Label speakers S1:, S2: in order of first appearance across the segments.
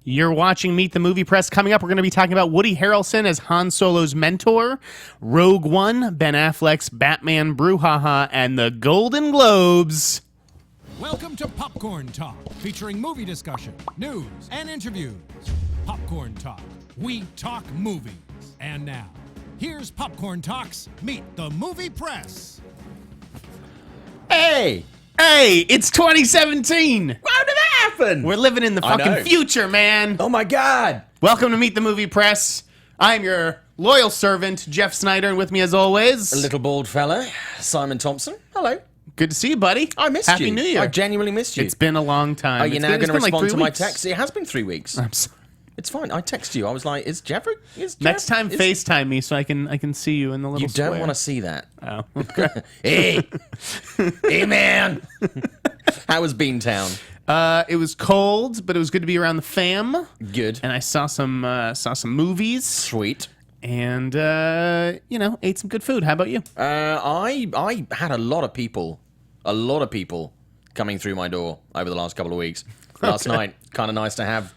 S1: You're watching Meet the Movie Press. Coming up, we're going to be talking about Woody Harrelson as Han Solo's mentor, Rogue One, Ben Affleck's Batman brouhaha, and the Golden Globes.
S2: Welcome to Popcorn Talk, featuring movie discussion, news, and interviews. Popcorn Talk, we talk movies. And now, here's Popcorn Talk's Meet the Movie Press.
S3: Hey,
S1: it's 2017.
S3: how did that happen?
S1: We're living in the fucking future, man.
S3: Oh my God.
S1: Welcome to Meet the Movie Press. I'm your loyal servant, Jeff Sneider, and with me as always,
S3: A little bald fella, Simon Thompson. Hello.
S1: good to see you, buddy.
S3: I missed you.
S1: Happy New Year.
S3: I genuinely missed you.
S1: It's been a long time.
S3: Are you now going to respond to my text? It has been 3 weeks.
S1: I'm sorry.
S3: It's fine. I text you. I was like, is Jeff...
S1: Next time, FaceTime me so I can see you in the little
S3: You don't
S1: square.
S3: want to see that.
S1: Oh.
S3: Hey, man. How was Beantown?
S1: It was cold, but it was good to be around the fam.
S3: Good.
S1: And I saw some movies.
S3: Sweet.
S1: And ate some good food. How about you?
S3: I had a lot of people coming through my door over the last couple of weeks. Last night, kind of nice to have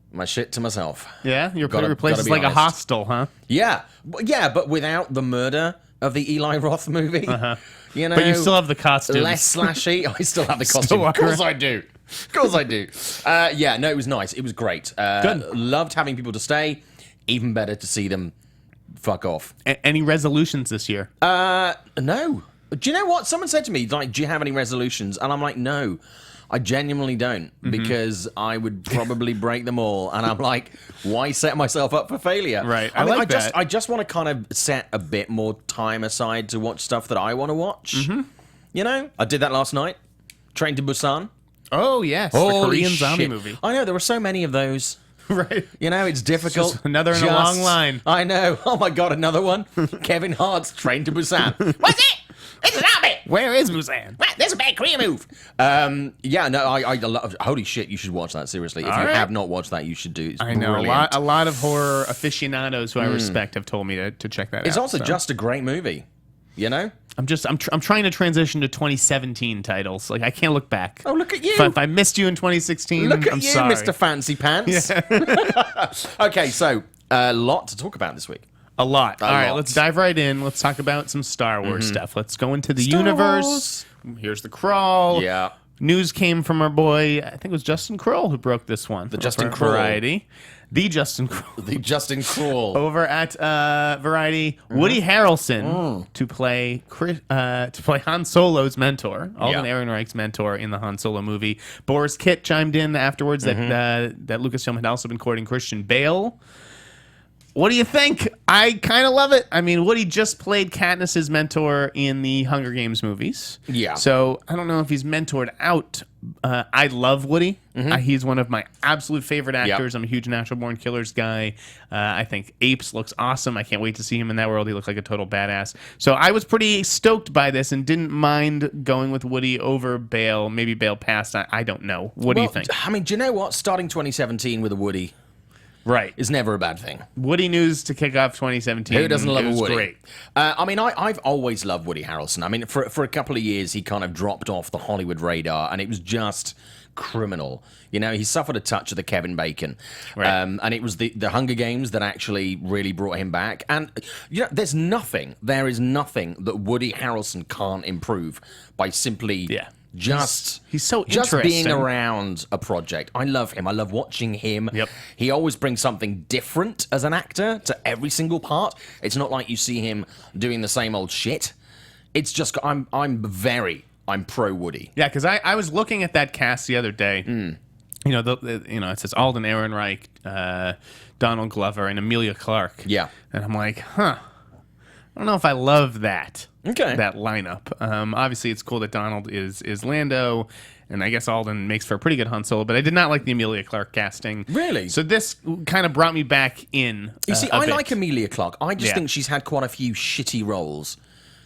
S3: my shit to myself.
S1: Yeah, your
S3: Gotta
S1: place is
S3: be
S1: like
S3: honest.
S1: a hostel, huh?
S3: Yeah, but without the murder of the Eli Roth movie. You know,
S1: But you still have the costumes.
S3: less slashy. I still have the
S1: Still
S3: costume. Of
S1: wearing
S3: course I do. Of course I do. No, it was nice. It was great.
S1: Good.
S3: Loved having people to stay. Even better to see them fuck off.
S1: Any resolutions this year?
S3: No. Do you know what? Someone said to me, like, do you have any resolutions? And I'm like, no. I genuinely don't, because I would probably break them all. And I'm like, why set myself up for failure?
S1: Right.
S3: I mean,
S1: like that.
S3: I just want to kind of set a bit more time aside to watch stuff that I want to watch. You know? I did that last night. Train to Busan.
S1: Oh, yes. The
S3: Holy
S1: Korean zombie
S3: shit.
S1: movie.
S3: I know, there were so many of those.
S1: Right.
S3: You know, it's difficult.
S1: Just another in a long line.
S3: I know. Oh my God, another one. Kevin Hart's Train to Busan. What's it? It's a zombie.
S1: Where is Busan?
S3: There's a bad Korean move. I love. Holy shit, you should watch that, seriously. If you have not watched that, you should do. It's
S1: I know.
S3: brilliant.
S1: A lot of horror aficionados who I respect have told me to check that out.
S3: It's also
S1: so.
S3: just a great movie. You know?
S1: I'm trying to transition to 2017 titles. Like, I can't look back.
S3: Oh, look at you.
S1: If I missed you in 2016,
S3: Look at
S1: I'm
S3: you,
S1: sorry.
S3: Mr. Fancy Pants. Okay, so a lot to talk about this week.
S1: A lot. All right,
S3: lot.
S1: let's dive right in. Let's talk about some Star Wars stuff. Let's go into the
S3: Star
S1: universe. Here's the crawl.
S3: Yeah.
S1: News came from our boy, I think it was Justin Kroll who broke this one. The
S3: Justin Kroll.
S1: Variety. The Justin Kroll.
S3: The Justin Kroll.
S1: Over at Variety, Woody Harrelson to play Han Solo's mentor, Alden Ehrenreich's mentor in the Han Solo movie. Boris Kitt chimed in afterwards that Lucasfilm had also been courting Christian Bale. What do you think? I kind of love it. I mean, Woody just played Katniss's mentor in the Hunger Games movies.
S3: Yeah.
S1: So I don't know if he's mentored out. I love Woody. He's one of my absolute favorite actors. I'm a huge Natural Born Killers guy. I think Apes looks awesome. I can't wait to see him in that world. He looked like a total badass. So I was pretty stoked by this and didn't mind going with Woody over Bale. Maybe Bale passed. I don't know. What do you think?
S3: I mean, do you know what? Starting 2017 with a Woody
S1: Right.
S3: is never a bad thing.
S1: Woody news to kick off 2017.
S3: Who doesn't love
S1: it was
S3: a Woody?
S1: Great.
S3: I mean, I've always loved Woody Harrelson. I mean, for a couple of years, he kind of dropped off the Hollywood radar, and it was just criminal. You know, he suffered a touch of the Kevin Bacon.
S1: Right.
S3: And it was the Hunger Games that actually really brought him back. And, you know, there is nothing that Woody Harrelson can't improve by simply...
S1: Yeah.
S3: He's
S1: so
S3: just being
S1: interesting.
S3: around a project. I love him. I love watching him.
S1: Yep.
S3: He always brings something different as an actor to every single part. It's not like you see him doing the same old shit. It's just I'm pro Woody.
S1: Yeah, because I was looking at that cast the other day. You know, it says Alden Ehrenreich, Donald Glover, and Emilia Clarke.
S3: Yeah.
S1: And I'm like, I don't know if I love that.
S3: Okay.
S1: That lineup. Obviously, it's cool that Donald is Lando, and I guess Alden makes for a pretty good Han Solo, but I did not like the Emilia Clarke casting.
S3: Really?
S1: So this kind of brought me back in.
S3: You see,
S1: I
S3: like Emilia Clarke. I just think she's had quite a few shitty roles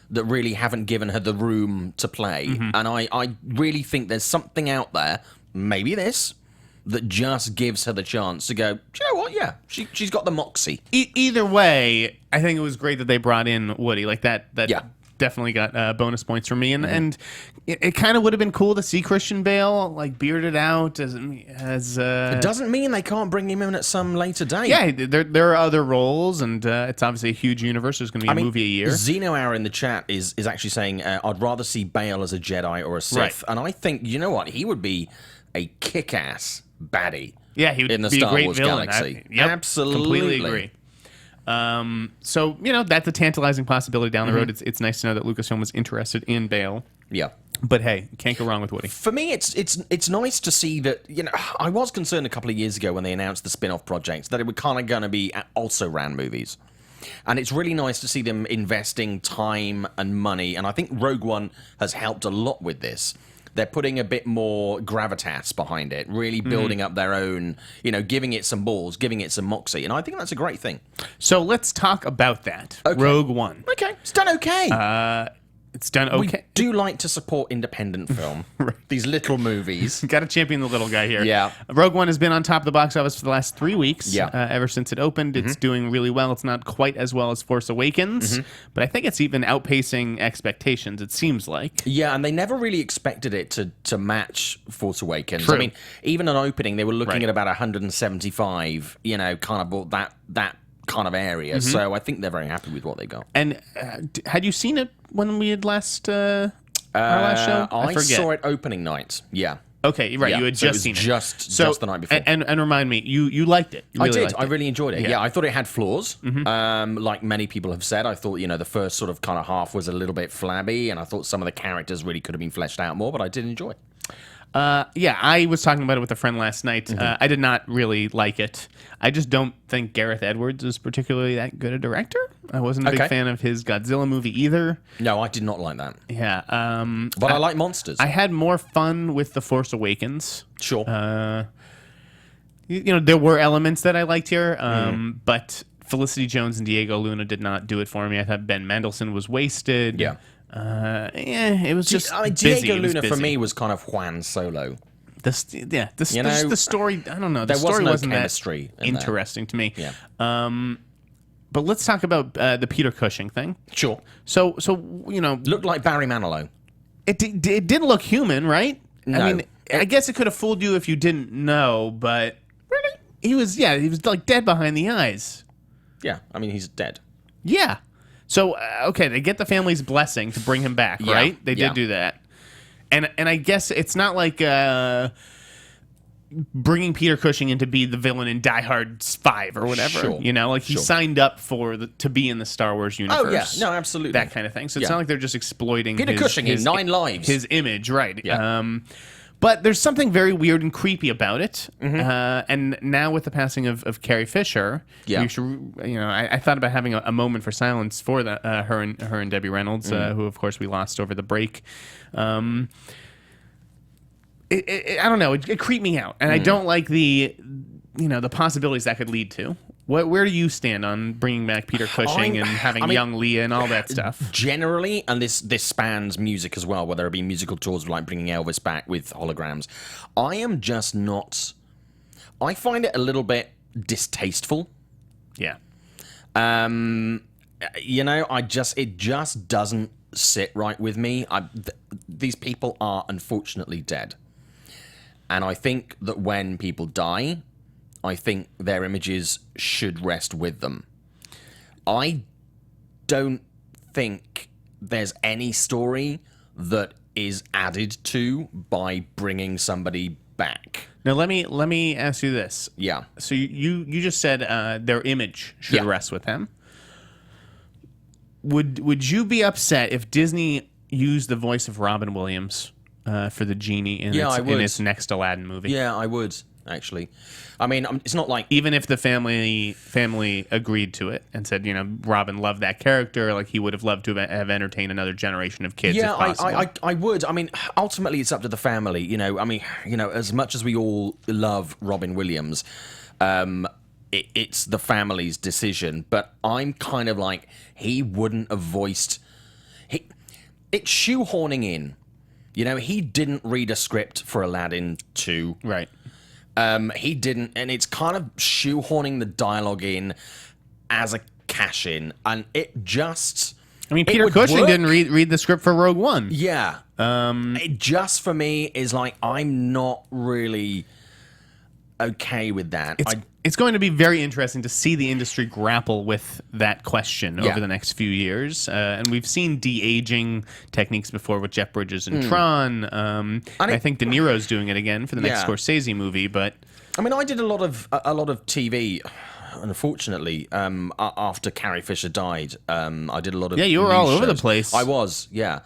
S3: that really haven't given her the room to play. And I really think there's something out there, maybe this, that just gives her the chance to go, do you know what? Yeah, she's got the moxie.
S1: Either way, I think it was great that they brought in Woody. Like that definitely got bonus points from me. And it kind of would have been cool to see Christian Bale like bearded out as
S3: It doesn't mean they can't bring him in at some later date.
S1: Yeah, there are other roles, and it's obviously a huge universe. There's going to be a movie a year.
S3: Zeno Hour in the chat is actually saying, I'd rather see Bale as a Jedi or a Sith.
S1: Right.
S3: And I think, you know what? He would be a kick-ass baddie.
S1: Yeah, he would
S3: in the
S1: be
S3: Star
S1: a great
S3: Wars
S1: villain.
S3: galaxy.
S1: Absolutely. Completely agree. So, that's a tantalizing possibility down the road. It's nice to know that Lucasfilm was interested in Bale.
S3: Yeah.
S1: But hey, can't go wrong with Woody.
S3: For me, it's nice to see that, I was concerned a couple of years ago when they announced the spin-off projects that it were kind of going to be also ran movies. And it's really nice to see them investing time and money. And I think Rogue One has helped a lot with this. They're putting a bit more gravitas behind it, really building up their own, giving it some balls, giving it some moxie. And I think that's a great thing.
S1: So let's talk about that.
S3: Okay.
S1: Rogue One.
S3: Okay. It's done okay.
S1: It's done okay.
S3: We do like to support independent film. These little movies.
S1: Got to champion the little guy here.
S3: Yeah.
S1: Rogue One has been on top of the box office for the last 3 weeks.
S3: Yeah.
S1: Ever since it opened, it's doing really well. It's not quite as well as Force Awakens, but I think it's even outpacing expectations, it seems like.
S3: Yeah, and they never really expected it to match Force Awakens.
S1: True.
S3: I mean, even on opening, they were looking
S1: Right.
S3: at about 175, kind of bought that kind of area. So I think they're very happy with what they got.
S1: And had you seen it when we had our last show?
S3: I
S1: forget.
S3: saw it opening night. Yeah.
S1: Okay, right.
S3: Yeah,
S1: You had
S3: so it
S1: just
S3: was
S1: seen it.
S3: just the night before.
S1: And remind me, you liked it. You
S3: I
S1: really
S3: did.
S1: liked
S3: I
S1: it.
S3: really enjoyed it. Yeah, I thought it had flaws. Like many people have said, I thought, the first sort of kind of half was a little bit flabby, and I thought some of the characters really could have been fleshed out more, but I did enjoy it.
S1: Yeah, I was talking about it with a friend last night. I did not really like it. I just don't think Gareth Edwards is particularly that good a director. I wasn't a big fan of his Godzilla movie either.
S3: No, I did not like that.
S1: Yeah.
S3: But I like monsters.
S1: I had more fun with The Force Awakens.
S3: Sure.
S1: There were elements that I liked here, but Felicity Jones and Diego Luna did not do it for me. I thought Ben Mendelsohn was wasted.
S3: Yeah.
S1: It was just busy.
S3: Diego
S1: It was
S3: Luna for
S1: busy.
S3: me was kind of Juan Solo.
S1: The story. I don't know. The
S3: There was
S1: story
S3: no
S1: wasn't
S3: chemistry
S1: that
S3: in there.
S1: interesting to me.
S3: Yeah.
S1: But let's talk about the Peter Cushing thing.
S3: Sure.
S1: So
S3: Looked like Barry Manilow.
S1: it didn't look human, right?
S3: No.
S1: I mean, I guess it could have fooled you if you didn't know, but really, he was like dead behind the eyes.
S3: Yeah, I mean, he's dead.
S1: Yeah. So okay, they get the family's blessing to bring him back,
S3: Yeah,
S1: right? They
S3: yeah.
S1: did do that, and I guess it's not like bringing Peter Cushing in to be the villain in Die Hard 5 or whatever.
S3: Sure.
S1: He signed up to be in the Star Wars universe.
S3: Oh, yeah. No, absolutely.
S1: That kind of thing. So it's
S3: Yeah.
S1: not like they're just exploiting
S3: Peter Cushing in 9 Lives.
S1: his image, right?
S3: Yeah.
S1: But there's something very weird and creepy about it. And now with the passing of Carrie Fisher,
S3: Yeah.
S1: we should, I thought about having a moment for silence for her and Debbie Reynolds, who of course we lost over the break. I don't know. It creeped me out, and I don't like the possibilities that could lead to. Where do you stand on bringing back Peter Cushing and having young Leah and all that stuff?
S3: Generally, and this spans music as well, whether it be musical tours like bringing Elvis back with holograms, I am just not... I find it a little bit distasteful.
S1: Yeah.
S3: It just doesn't sit right with me. These people are unfortunately dead. And I think that when people die, I think their images should rest with them. I don't think there's any story that is added to by bringing somebody back.
S1: Now let me ask you this.
S3: Yeah.
S1: So you just said their image should rest with them. Would you be upset if Disney used the voice of Robin Williams for the genie in its next Aladdin movie?
S3: Yeah, I would, actually. I mean, it's not like...
S1: Even if the family agreed to it and said, Robin loved that character, like he would have loved to have entertained another generation of kids.
S3: Yeah,
S1: if possible.
S3: I would. I mean, ultimately, it's up to the family. As much as we all love Robin Williams, it's the family's decision. But I'm kind of like, he wouldn't have voiced... It's shoehorning in. He didn't read a script for Aladdin 2.
S1: Right.
S3: He didn't, and it's kind of shoehorning the dialogue in as a cash-in, and it just...
S1: I mean, Peter Cushing didn't read the script for Rogue One.
S3: Yeah. It just, for me, is like, I'm not really okay with that.
S1: It's going to be very interesting to see the industry grapple with that question over the next few years. And we've seen de-aging techniques before with Jeff Bridges and Tron. I think De Niro's doing it again for the next Scorsese movie. But
S3: I mean, I did a lot of TV. Unfortunately, after Carrie Fisher died, I did a lot of
S1: you were all over the place.
S3: I was, yeah.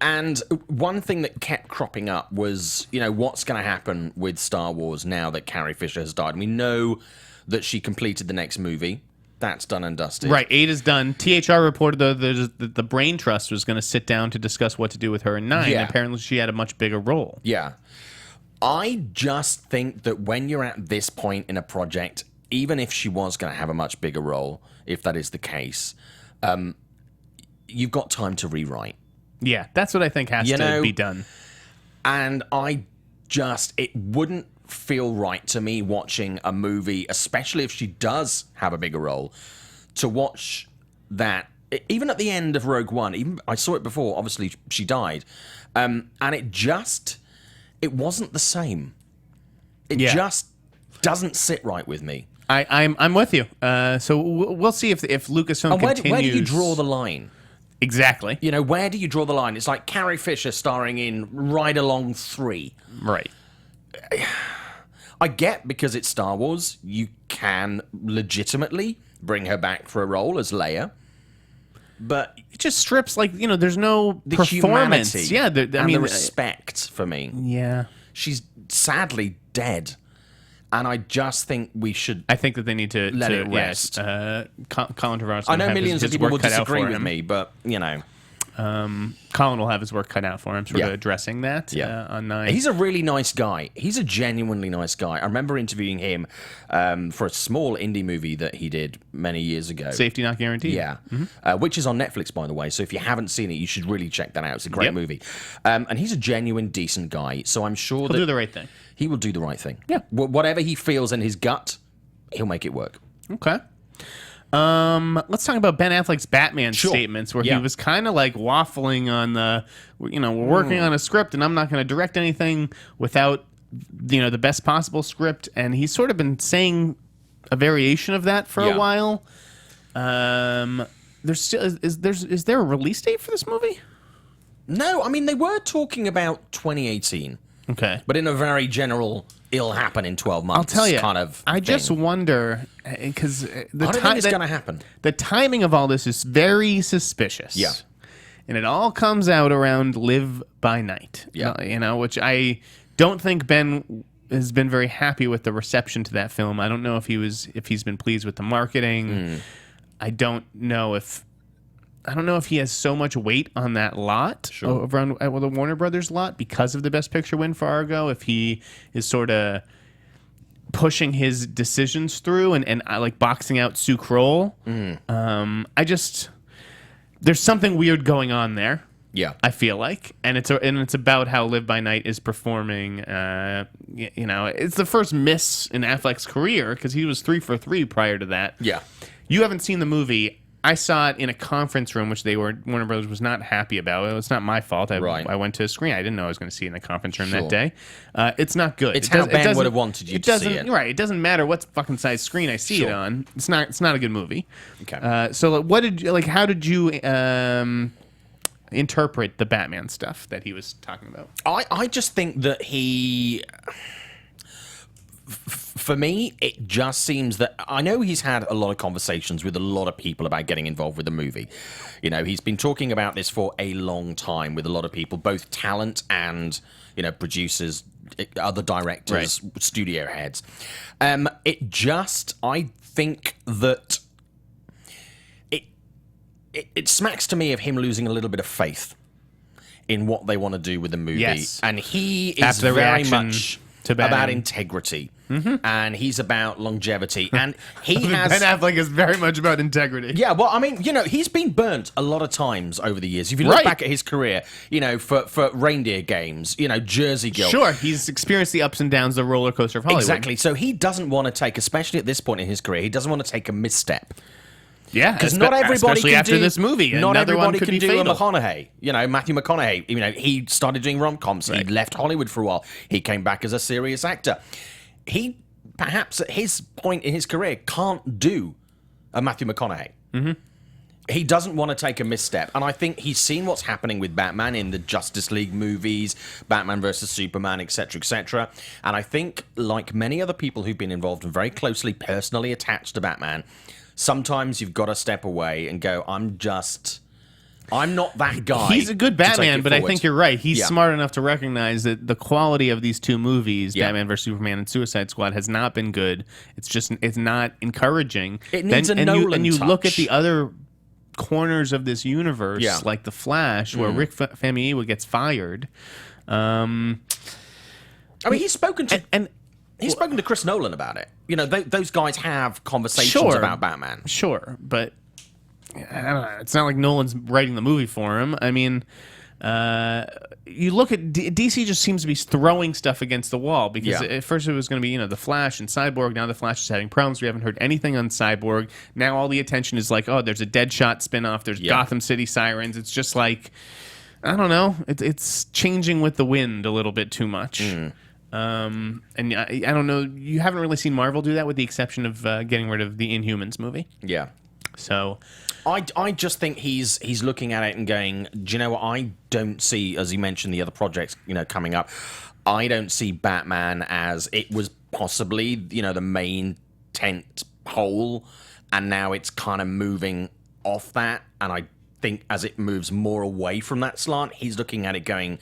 S3: And one thing that kept cropping up was, what's going to happen with Star Wars now that Carrie Fisher has died? We know that she completed the next movie. That's done and dusted.
S1: Right, 8 is done. THR reported the Brain Trust was going to sit down to discuss what to do with her in 9.
S3: Yeah.
S1: Apparently, she had a much bigger role.
S3: Yeah. I just think that when you're at this point in a project, even if she was going to have a much bigger role, if that is the case, you've got time to rewrite.
S1: Yeah, that's what I think has to be done.
S3: And it wouldn't feel right to me watching a movie, especially if she does have a bigger role, to watch that, even at the end of Rogue One. I saw it before, obviously she died, and it wasn't the same. It just doesn't sit right with me.
S1: I'm with you. So we'll see if Lucasfilm continues.
S3: Where do you draw the line?
S1: Exactly.
S3: Where do you draw the line? It's like Carrie Fisher starring in Ride Along 3.
S1: Right.
S3: I get, because it's Star Wars, you can legitimately bring her back for a role as Leia. But
S1: it just strips, there's no
S3: the
S1: performance.
S3: Humanity
S1: Yeah,
S3: the respect for me.
S1: Yeah.
S3: She's sadly dead. And I just think we should.
S1: I think that they need to
S3: let it rest.
S1: Colin Trevorrow's
S3: I know
S1: have
S3: millions
S1: his
S3: of people
S1: work
S3: will
S1: cut out
S3: disagree
S1: for
S3: with
S1: him.
S3: me, but
S1: Colin will have his work cut out for him, sort of addressing that on 9.
S3: He's a really nice guy. He's a genuinely nice guy. I remember interviewing him for a small indie movie that he did many years ago.
S1: Safety Not Guaranteed.
S3: Yeah, which is on Netflix, by the way. So if you haven't seen it, you should really check that out. It's a great movie. And he's a genuine, decent guy. So I'm sure
S1: He'll do the right thing.
S3: He will do the right thing.
S1: Yeah.
S3: Whatever he feels in his gut, he'll make it work.
S1: Okay. Let's talk about Ben Affleck's Batman statements, where he was kind of like waffling on we're working on a script and I'm not going to direct anything without, the best possible script. And he's sort of been saying a variation of that for a while. There's still, is there a release date for this movie?
S3: No, I mean, they were talking about 2018.
S1: Okay.
S3: But in a very general, it'll happen in 12 months
S1: I'll tell you,
S3: kind of
S1: I
S3: thing.
S1: just wonder, because
S3: I don't think it's going to happen.
S1: The timing of all this is very suspicious.
S3: Yeah.
S1: And it all comes out around Live by Night.
S3: Yeah.
S1: Which I don't think Ben has been very happy with the reception to that film. I don't know if he's been pleased with the marketing. I don't know if he has so much weight on that lot over on the Warner Brothers lot because of the Best Picture win for Argo. If he is sort of pushing his decisions through and like boxing out Sue Kroll, there's something weird going on there.
S3: Yeah,
S1: I feel like, and it's about how Live by Night is performing. It's the first miss in Affleck's career because he was 3 for 3 prior to that.
S3: Yeah,
S1: you haven't seen the movie. I saw it in a conference room, which Warner Brothers was not happy about. It's not my fault. I went to a screen. I didn't know I was going to see it in a conference room that day. It's not good.
S3: It's how Ben would have wanted you to see it.
S1: Right. It doesn't matter what fucking size screen I see it on. It's not a good movie.
S3: Okay.
S1: So how did you interpret the Batman stuff that he was talking about?
S3: I just think that he... For me, it just seems that I know he's had a lot of conversations with a lot of people about getting involved with the movie. He's been talking about this for a long time with a lot of people, both talent and, producers, other directors, studio heads. I think that it smacks to me of him losing a little bit of faith in what they want to do with the movie.
S1: Yes.
S3: And he is very much about integrity. And he's about longevity. And he has...
S1: Ben Affleck is very much about integrity.
S3: Yeah, well, I mean, he's been burnt a lot of times over the years. If you look back at his career, for Reindeer Games, Jersey Girl.
S1: Sure, he's experienced the ups and downs, the roller coaster of Hollywood.
S3: Exactly. So he doesn't want to take, especially at this point in his career, he doesn't want to take a misstep.
S1: Yeah,
S3: because not everybody
S1: especially
S3: can
S1: after
S3: do
S1: this movie.
S3: Not
S1: Another one
S3: everybody
S1: could
S3: can
S1: be
S3: do
S1: fatal.
S3: a McConaughey. Matthew McConaughey. He started doing rom-coms. He left Hollywood for a while. He came back as a serious actor. He perhaps at his point in his career can't do a Matthew McConaughey. Mm-hmm. He doesn't want to take a misstep. And I think he's seen what's happening with Batman in the Justice League movies, Batman versus Superman, etc., etc. And I think, like many other people who've been involved and very closely personally attached to Batman, sometimes you've got to step away and go, I'm not that guy.
S1: He's a good Batman, but I think you're right. He's
S3: Yeah.
S1: smart enough to recognize that the quality of these two movies,
S3: Yeah.
S1: Batman vs Superman and Suicide Squad, has not been good. It's not encouraging.
S3: It needs a Nolan
S1: and you look at
S3: touch.
S1: the other corners of this universe,
S3: Yeah.
S1: like The Flash, where Rick Famuyiwa gets fired.
S3: He's spoken to... He's spoken to Chris Nolan about it. Those guys have conversations about Batman.
S1: Sure, but I don't know. It's not like Nolan's writing the movie for him. I mean, you look at DC just seems to be throwing stuff against the wall because at first it was going to be the Flash and Cyborg. Now the Flash is having problems. We haven't heard anything on Cyborg. Now all the attention is like, oh, there's a Deadshot spinoff. There's Gotham City Sirens. It's just like, I don't know. It's changing with the wind a little bit too much. And I don't know. You haven't really seen Marvel do that, with the exception of getting rid of the Inhumans movie.
S3: Yeah.
S1: So
S3: I just think he's looking at it and going, do you know what? I don't see, as you mentioned, the other projects coming up. I don't see Batman as it was possibly the main tent pole, and now it's kind of moving off that. And I think as it moves more away from that slant, he's looking at it going,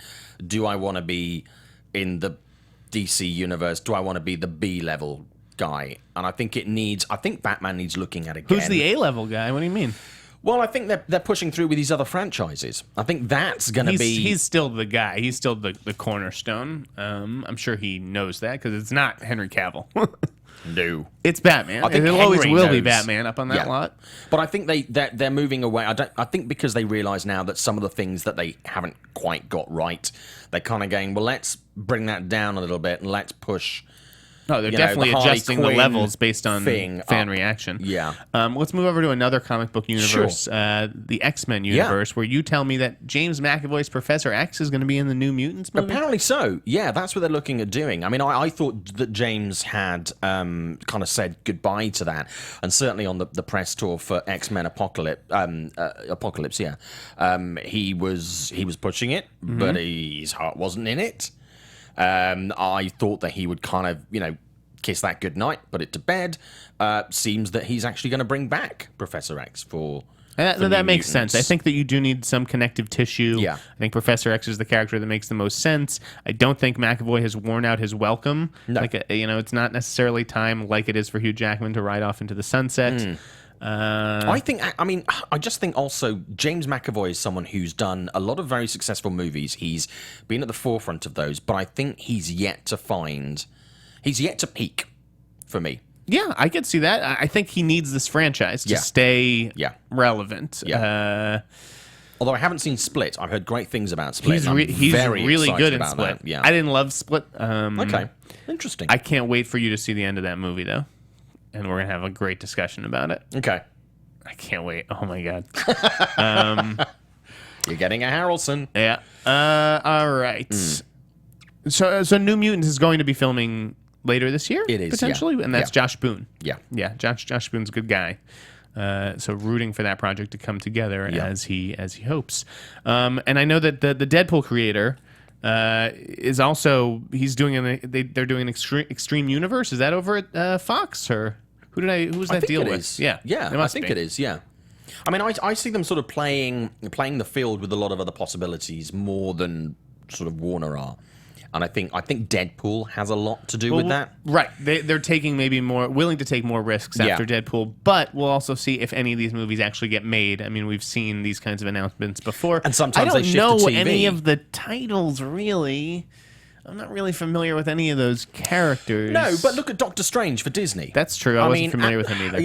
S3: do I want to be in the DC universe? Do I want to be the B level guy? And I think Batman needs looking at again.
S1: who's the A-level guy? What do you mean?
S3: Well, I think they're pushing through with these other franchises. I think that's going to be...
S1: He's still the guy. He's still the cornerstone. I'm sure he knows that because it's not Henry Cavill.
S3: No.
S1: It's Batman.
S3: I think
S1: It always
S3: Henry
S1: will be
S3: knows.
S1: Batman up on that lot.
S3: But I think they're moving away. I think because they realise now that some of the things that they haven't quite got right, they're kind of going, well, let's bring that down a little bit and let's push...
S1: No, they're definitely
S3: the Harley
S1: adjusting the
S3: Quinn
S1: levels based on
S3: thing
S1: fan
S3: up.
S1: reaction.
S3: Yeah.
S1: Let's move over to another comic book universe, the X-Men universe, where you tell me that James McAvoy's Professor X is going to be in the New Mutants movie.
S3: Apparently so. Yeah, that's what they're looking at doing. I mean, I thought that James had kind of said goodbye to that, and certainly on the press tour for X-Men Apocalypse, he was pushing it, but his heart wasn't in it. I thought that he would kind of, kiss that goodnight, put it to bed. Seems that he's actually going to bring back Professor X for
S1: That
S3: New
S1: makes
S3: Mutants.
S1: sense. I think that you do need some connective tissue.
S3: Yeah.
S1: I think Professor X is the character that makes the most sense. I don't think McAvoy has worn out his welcome.
S3: No.
S1: It's not necessarily time like it is for Hugh Jackman to ride off into the sunset.
S3: I just think also James McAvoy is someone who's done a lot of very successful movies. He's been at the forefront of those, but I think he's yet to peak for me.
S1: Yeah, I could see that. I think he needs this franchise to stay relevant.
S3: Yeah. Although I haven't seen Split, I've heard great things about Split.
S1: He's
S3: very
S1: really
S3: excited
S1: good in
S3: about
S1: Split.
S3: that. Yeah.
S1: I didn't love Split.
S3: Okay, interesting.
S1: I can't wait for you to see the end of that movie, though. And we're going to have a great discussion about it.
S3: Okay.
S1: I can't wait. Oh, my God.
S3: You're getting a Harrelson.
S1: Yeah. All right. So New Mutants is going to be filming later this year?
S3: It is,
S1: potentially?
S3: yeah.
S1: And that's
S3: Yeah.
S1: Josh Boone.
S3: Yeah.
S1: Yeah, Josh Boone's a good guy. So rooting for that project to come together as he hopes. And I know that the Deadpool creator is also they're doing an extreme universe. Is that over at Fox, or who was that deal with?
S3: Is. Yeah, I think it is. Yeah, I mean, I see them sort of playing the field with a lot of other possibilities more than sort of Warner are. And I think Deadpool has a lot to do with that.
S1: Right. They're taking willing to take more risks after Deadpool, but we'll also see if any of these movies actually get made. I mean, we've seen these kinds of announcements before.
S3: And sometimes
S1: I
S3: they
S1: don't
S3: shift
S1: know
S3: to TV.
S1: any of the titles, really. I'm not really familiar with any of those characters.
S3: No, but look at Doctor Strange for Disney.
S1: That's true. I wasn't familiar with him either.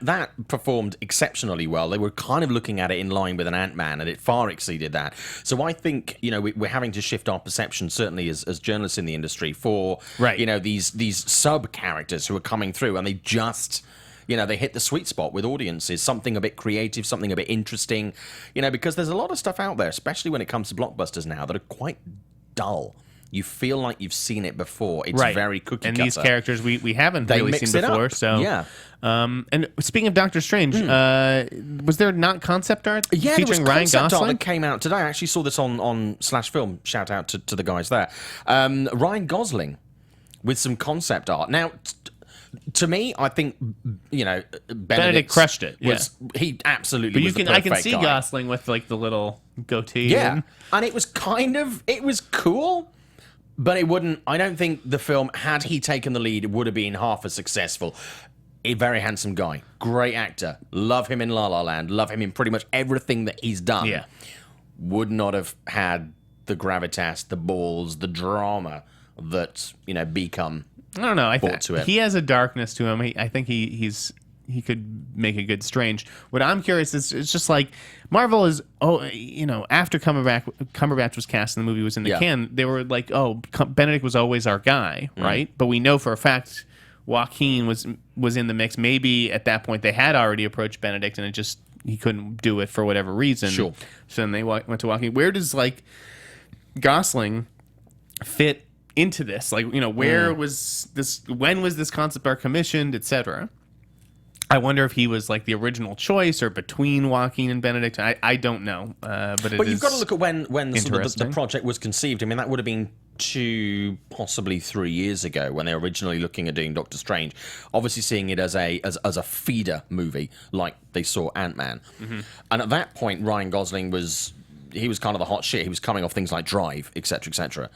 S3: That performed exceptionally well. They were kind of looking at it in line with an Ant-Man, and it far exceeded that. So I think we're having to shift our perception, certainly as journalists in the industry, for these sub characters who are coming through, and they just They hit the sweet spot with audiences, something a bit creative, something a bit interesting, because there's a lot of stuff out there, especially when it comes to blockbusters now, that are quite dull. You feel like you've seen it before. It's very cookie cutter.
S1: And these characters we haven't
S3: They
S1: really
S3: mix
S1: seen
S3: it
S1: before.
S3: up.
S1: So
S3: yeah.
S1: And speaking of Doctor Strange, was there not concept art
S3: Yeah,
S1: featuring
S3: there
S1: Ryan
S3: was concept art
S1: Gosling?
S3: that came out today. I actually saw this on /film. Shout out to the guys there. Ryan Gosling with some concept art. Now, to me, I think Benedict
S1: crushed it.
S3: He absolutely.
S1: But I can see Gosling with like the little goatee.
S3: Yeah, and it was cool. But it wouldn't. I don't think the film, had he taken the lead, would have been half as successful. A very handsome guy, great actor. Love him in La La Land. Love him in pretty much everything that he's done.
S1: Yeah,
S3: would not have had the gravitas, the balls, the drama that become.
S1: I don't know. I
S3: brought to it.
S1: He has a darkness to him. I think he could make a good Strange. What I'm curious is, it's just like Marvel is. After Cumberbatch was cast and the movie was in the can, they were like, Benedict was always our guy, right? But we know for a fact Joaquin was in the mix. Maybe at that point they had already approached Benedict and he couldn't do it for whatever reason.
S3: Sure.
S1: So then they went to Joaquin. Where does Gosling fit into this? Where was this? When was this concept art commissioned, etc.? I wonder if he was like the original choice or between Joaquin and Benedict. I don't know, but
S3: you've got to look at when the project was conceived. I mean, that would have been 2, possibly 3 years ago when they were originally looking at doing Doctor Strange. Obviously, seeing it as a feeder movie, like they saw Ant-Man. Mm-hmm. And at that point, Ryan Gosling was kind of the hot shit. He was coming off things like Drive, etc., etc.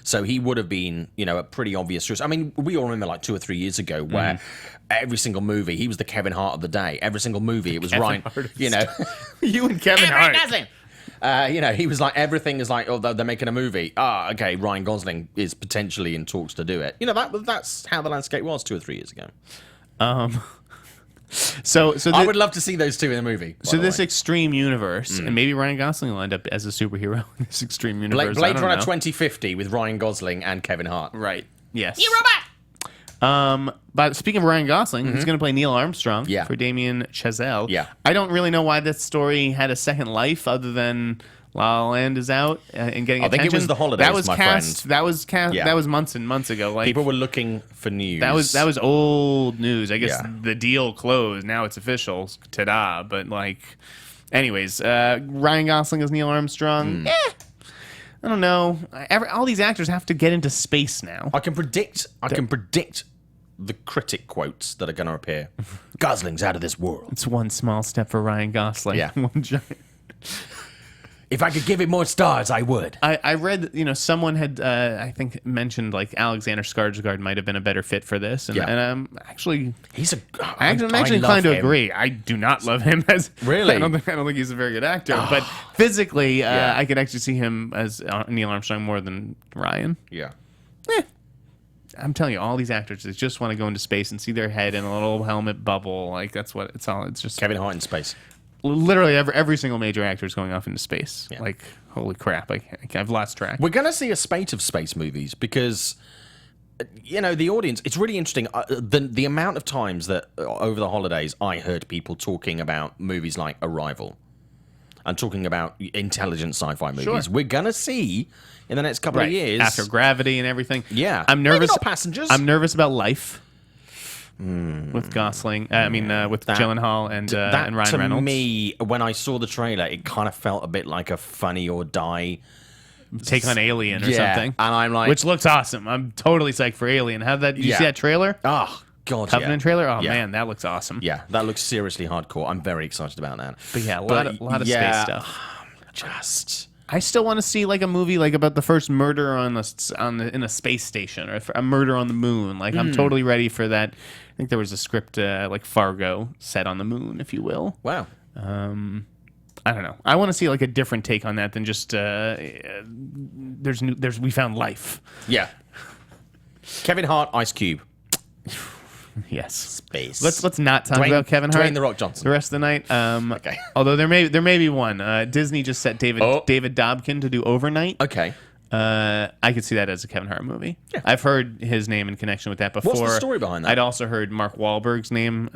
S3: So he would have been, a pretty obvious choice. I mean, we all remember 2 or 3 years ago where every single movie, he was the Kevin Hart of the day. Every single movie, it was Ryan.
S1: You and Kevin Hart.
S3: He was like, everything is like, they're making a movie. Okay, Ryan Gosling is potentially in talks to do it. That's how the landscape was 2 or 3 years ago.
S1: So
S3: I would love to see those two in a movie.
S1: So this extreme universe, and maybe Ryan Gosling will end up as a superhero in this extreme universe.
S3: Blade Runner 2050 with Ryan Gosling and Kevin Hart.
S1: Right. Yes.
S3: You robot!
S1: But speaking of Ryan Gosling, he's going to play Neil Armstrong for Damien Chazelle.
S3: Yeah.
S1: I don't really know why this story had a second life other than La La Land is out and getting attention.
S3: I think it was the holidays,
S1: that was
S3: my
S1: cast,
S3: friend.
S1: That was cast.
S3: Yeah.
S1: That was months and months ago.
S3: People were looking for news.
S1: That was old news. I guess the deal closed. Now it's official. Ta-da! But anyways, Ryan Gosling as Neil Armstrong. I don't know. All these actors have to get into space now.
S3: I can predict the critic quotes that are going to appear. Gosling's out of this world.
S1: It's one small step for Ryan Gosling.
S3: Yeah.
S1: One giant.
S3: If I could give it more stars, I would.
S1: I read, someone had, I think, mentioned Alexander Skarsgård might have been a better fit for this, and I'm actually, I'm actually inclined to agree. I do not love him as
S3: really.
S1: I don't think he's a very good actor, but physically, I could actually see him as Neil Armstrong more than Ryan.
S3: Yeah.
S1: I'm telling you, all these actors they just want to go into space and see their head in a little helmet bubble. That's what it's all. It's just
S3: Kevin Hart in space.
S1: Literally every single major actor is going off into space. Yeah. Holy crap! I've lost track.
S3: We're going to see a spate of space movies because, the audience. It's really interesting. The amount of times that over the holidays I heard people talking about movies like Arrival, and talking about intelligent sci-fi movies. Sure. We're going to see in the next couple of years
S1: after Gravity and everything.
S3: Yeah,
S1: I'm nervous.
S3: Maybe not Passengers.
S1: I'm nervous about Life. With Gosling, with Gyllenhaal and Ryan Reynolds.
S3: To me, when I saw the trailer, it kind of felt a bit like a Funny or Die
S1: take on Alien or something.
S3: And I'm like,
S1: which looks awesome. I'm totally psyched for Alien. Did you see that trailer?
S3: Oh God,
S1: Covenant trailer. Oh man, that looks awesome.
S3: Yeah, that looks seriously hardcore. I'm very excited about that.
S1: But yeah, a lot of space stuff. I still want to see a movie about the first murder in a space station or a murder on the moon. I'm totally ready for that. I think there was a script like Fargo set on the moon, if you will.
S3: Wow.
S1: I don't know. I want to see a different take on that than just we found life.
S3: Yeah. Kevin Hart, Ice Cube.
S1: Yes.
S3: Space.
S1: Let's not talk about Kevin Hart.
S3: Dwayne The Rock Johnson.
S1: The rest of the night.
S3: Okay.
S1: Although there may be one. Disney just set David Dobkin to do Overnight.
S3: Okay.
S1: I could see that as a Kevin Hart movie. Yeah. I've heard his name in connection with that before.
S3: What's the story behind that?
S1: I'd also heard Mark Wahlberg's name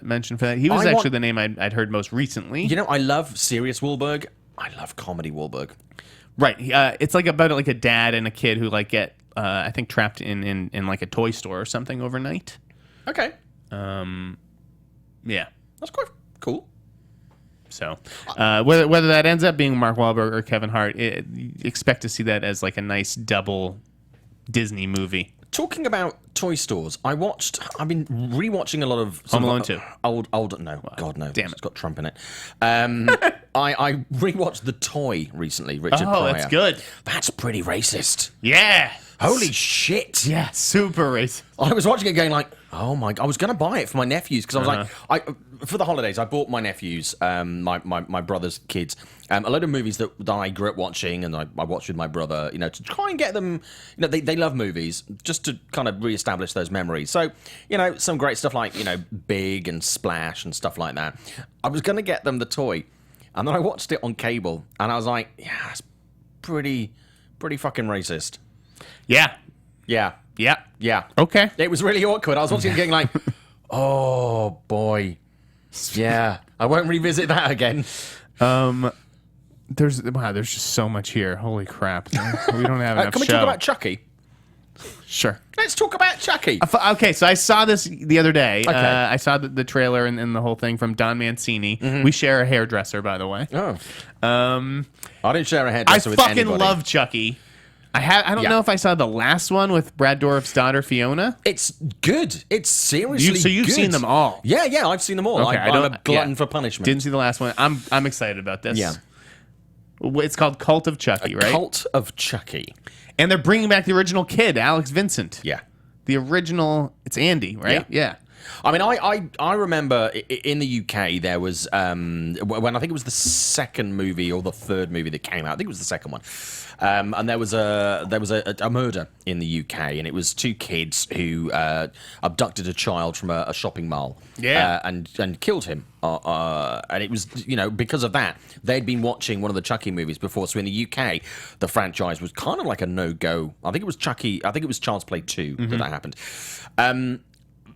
S1: mentioned for that. He was actually the name I'd heard most recently.
S3: You know, I love serious Wahlberg. I love comedy Wahlberg.
S1: Right. It's like about like a dad and a kid who like get I think trapped in like a toy store or something overnight.
S3: Okay.
S1: Yeah.
S3: That's quite cool.
S1: So, whether that ends up being Mark Wahlberg or Kevin Hart, expect to see that as like a nice double Disney movie.
S3: Talking about toy stores, I've been rewatching a lot of
S1: Home Alone 2.
S3: Old, no, God no,
S1: damn it.
S3: It's got Trump in it. I rewatched The Toy recently. Richard Pryor.
S1: Oh, that's good.
S3: That's pretty racist.
S1: Yeah.
S3: Holy shit.
S1: Yeah, super racist.
S3: I was watching it going like, oh my God. I was going to buy it for my nephews because I was like, for the holidays, I bought my nephews, my brother's kids, a load of movies that I grew up watching and I watched with my brother, you know, to try and get them, you know, they love movies, just to kind of reestablish those memories. So, you know, some great stuff like, you know, Big and Splash and stuff like that. I was going to get them The Toy. And then I watched it on cable and I was like, yeah, it's pretty fucking racist.
S1: Yeah.
S3: Yeah.
S1: Yeah.
S3: Yeah.
S1: Okay.
S3: It was really awkward. I was watching it getting like, oh boy. Yeah. I won't revisit that again.
S1: There's just so much here. Holy crap. We don't have enough
S3: Can we talk about Chucky?
S1: Sure.
S3: Let's talk about Chucky.
S1: Okay, so I saw this the other day.
S3: Okay.
S1: I saw the trailer and the whole thing from Don Mancini. Mm-hmm. We share a hairdresser, by the way.
S3: Oh. I didn't share a hairdresser with anybody.
S1: I fucking love Chucky. I don't know if I saw the last one with Brad Dourif's daughter Fiona.
S3: It's good. It's seriously good.
S1: So you've seen them all?
S3: Yeah, I've seen them all.
S1: Okay,
S3: I'm a glutton for punishment.
S1: Didn't see the last one. I'm excited about this.
S3: Yeah.
S1: It's called Cult of Chucky, right?
S3: Cult of Chucky.
S1: And they're bringing back the original kid, Alex Vincent.
S3: Yeah.
S1: The original, it's Andy, right? Yeah.
S3: I mean, I remember in the UK there was when I think it was the second movie or the third movie that came out. I think it was the second one, and there was a murder in the UK, and it was two kids who abducted a child from a shopping mall, and killed him. And it was, you know, because of that, they'd been watching one of the Chucky movies before. So in the UK, the franchise was kind of like a no-go. I think it was Chucky. I think it was Child's Play 2 that happened.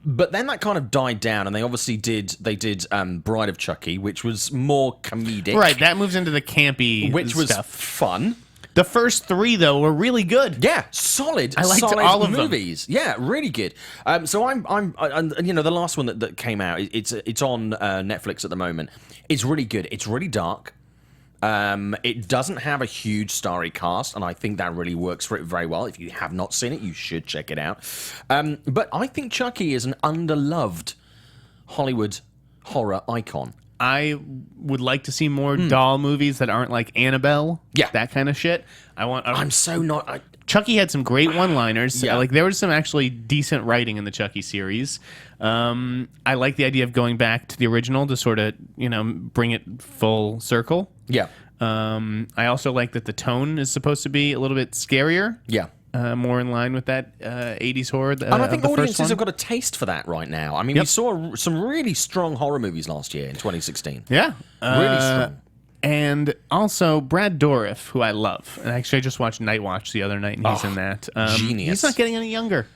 S3: But then that kind of died down, and they obviously did Bride of Chucky, which was more comedic.
S1: Right, that moves into the campy
S3: which was
S1: stuff.
S3: Fun.
S1: The first three, though, were really good.
S3: Yeah, solid.
S1: I liked
S3: solid
S1: all of
S3: movies. Them. Yeah, really good. So I'm you know, the last one that came out, it's on Netflix at the moment. It's really good. It's really dark. It doesn't have a huge starry cast, and I think that really works for it very well. If you have not seen it, you should check it out. But I think Chucky is an underloved Hollywood horror icon.
S1: I would like to see more doll movies that aren't like Annabelle.
S3: Yeah.
S1: That kind of shit.
S3: I'm so not...
S1: Chucky had some great one-liners.
S3: Yeah.
S1: Like there was some actually decent writing in the Chucky series. I like the idea of going back to the original to sort of, you know, bring it full circle.
S3: Yeah.
S1: I also like that the tone is supposed to be a little bit scarier.
S3: Yeah.
S1: More in line with that 80s horror.
S3: And I think audiences have got a taste for that right now. I mean, we saw some really strong horror movies last year in 2016.
S1: Yeah.
S3: Really strong.
S1: And also Brad Dourif, who I love. And actually, I just watched Night Watch the other night, and he's in that.
S3: Genius.
S1: He's not getting any younger.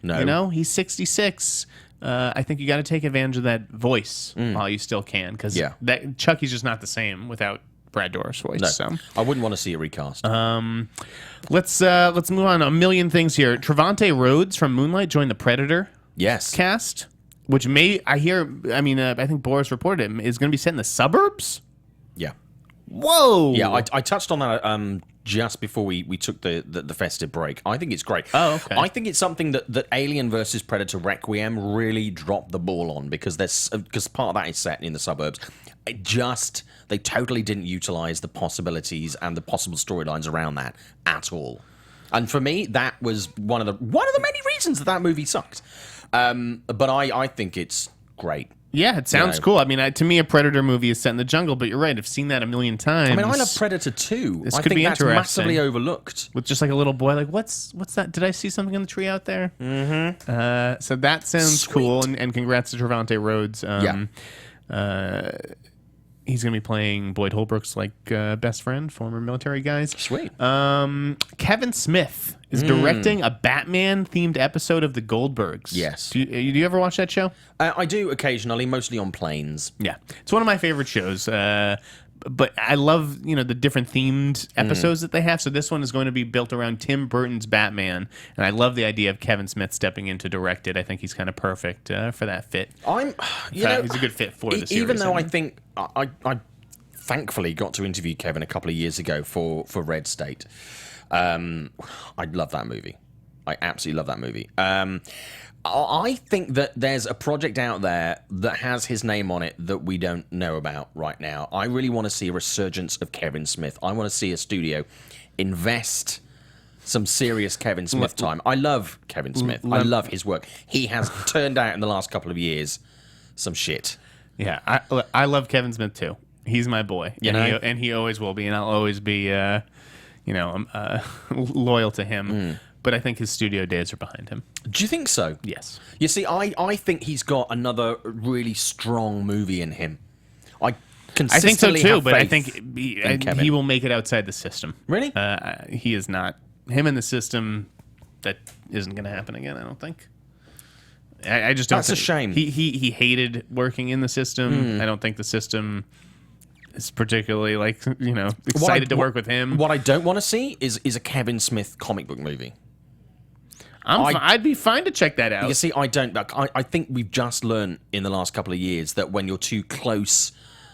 S3: No.
S1: You know, he's 66. I think you got to take advantage of that voice while you still can, because that Chucky's just not the same without Brad Dourif's voice.
S3: No,
S1: so
S3: I wouldn't want to see a recast.
S1: let's move on. A million things here. Trevante Rhodes from Moonlight joined the Predator cast, which I think Boris reported it is going to be set in the suburbs.
S3: Yeah.
S1: Whoa.
S3: Yeah, I touched on that just before we took the festive break. I think it's great.
S1: Oh, okay.
S3: I think it's something that Alien versus Predator Requiem really dropped the ball on, because part of that is set in the suburbs. They totally didn't utilize the possibilities and the possible storylines around that at all. And for me, that was one of the many reasons that movie sucked. But I think it's great.
S1: Yeah, it sounds cool. I mean, to me, a Predator movie is set in the jungle, but you're right. I've seen that a million times.
S3: I mean, I love Predator 2.
S1: This
S3: I
S1: could
S3: think
S1: be
S3: that's
S1: interesting.
S3: massively overlooked.
S1: With just like a little boy, like, what's that? Did I see something in the tree out there? Mm-hmm. So that sounds cool, and congrats to Trevante Rhodes. He's going to be playing Boyd Holbrook's best friend, former military guys.
S3: Sweet.
S1: Kevin Smith is directing a Batman-themed episode of the Goldbergs.
S3: Yes.
S1: Do you ever watch that show?
S3: I do occasionally, mostly on planes.
S1: Yeah. It's one of my favorite shows. But I love, the different themed episodes that they have. So this one is going to be built around Tim Burton's Batman. And I love the idea of Kevin Smith stepping in to direct it. I think he's kind of perfect for that fit.
S3: He's a
S1: good fit for the series.
S3: Even though I think I thankfully got to interview Kevin a couple of years ago for Red State. I love that movie. I absolutely love that movie. I think that there's a project out there that has his name on it that we don't know about right now. I really want to see a resurgence of Kevin Smith. I want to see a studio invest some serious Kevin Smith time. I love Kevin Smith. I love his work. He has turned out in the last couple of years some shit.
S1: Yeah, I love Kevin Smith too. He's my boy, and he always will be, and I'll always be, loyal to him. But I think his studio days are behind him.
S3: Do you think so?
S1: Yes.
S3: You see, I think he's got another really strong movie in him. I
S1: think so too, but I think
S3: Kevin.
S1: he will make it outside the system.
S3: Really?
S1: He is not. Him in the system, that isn't going to happen again, I don't think. I just don't.
S3: That's a shame.
S1: He hated working in the system. I don't think the system is particularly excited to work with him.
S3: What I don't want to see is a Kevin Smith comic book movie.
S1: I'd be fine to check that out.
S3: You see, I don't. I think we've just learned in the last couple of years that when you're too close